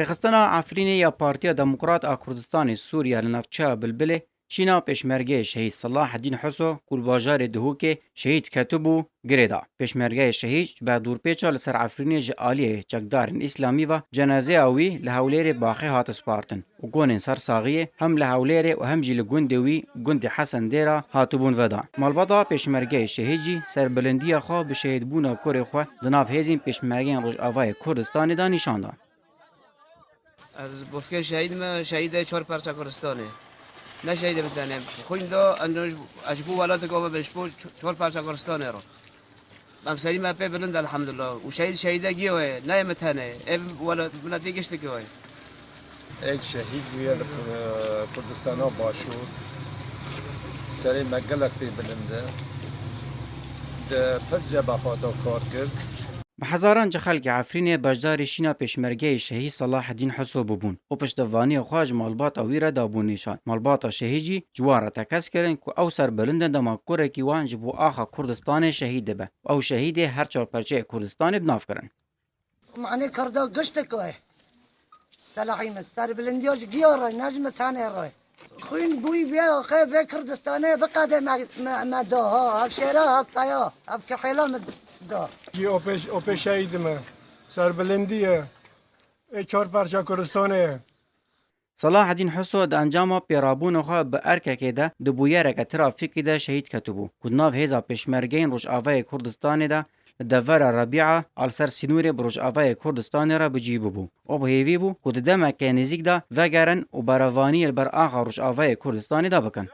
رخستنا عفرینê ya Partiya Demokrat a Kurdistanê Sûriya li navçeya Bilbilê şîna pêşmergeyê şehîd Salaheddîn Huso ku li bajarê Duhokê şehîd ketibû girê da. Pêşmergeyê şehîd ji ber dûrpêça li ser Efrînê ji aliyê çekdarên Îslamî ve cenazeya wî li Hewlêrê Baxê hat spartin û gonên ser saxiyê hem li Hewlêrê û hem jî li gundê wî gundê Hesen Dêra hatibûn veda. Malbata pêşmergeyê şehîd jî serbilindiya xwe bi şehîdbûna kurê xwe di nav hêzên pêşmergeyên Rojavayê Kurdistanê da nîşan da. از بفکر شهید ما شهید 4 پارچه کردستانه نه شهید بتانه خوین دا اندوش اشبو ولات کو بشبو 4 پارچه کردستانه رو بام سری ما په بلند الحمدلله و شهید گیوه نه متانه اف ولا بنتی گشت گیوه یک شهید ویا کردستان باشور سری مگلک په بلنده د پرجه بخاطر کار کرد به هزاران خلک عفرینê beşdarê şîna pêşmergeyê şehîd Salaheddîn Huso bûbûn û piştevaniya xwe ji malbata wî re dabû nîşan. Malbata şehîd jî ci wan re tekez kirin ku ew serbilind dema kurekî wan ji bo axa Kurdistanê şehîd dibe. Ew şehîdê her çarperçeyê Kurdistanê bi nav kirin. معنی کرده گشت که سلاحی مستر بلندیاش گیاره نجم تانه رای خوین بوی بیا خیلی به کردستانه بقاده مده ها هف شیره هف تایا هف کحیلا مده جی اوپی شهید ما سربلندیه 4 پارچه کردستانه Salaheddîn Huso di encama pêrabûna xwe bi erkekê de di bûyereke trafîkê de şehîd ketibû ku di nav hêza pêşmergeyên Rojavayê Kurdistanê de li devera Rebî'a li ser Sînûrê bi Rojavayê Kurdistanê re bicî bûbû. O bihêvî bû ku di demeke nêzik de vegerin û berevaniyê li ber axa Rojavayê Kurdistanê de bikin.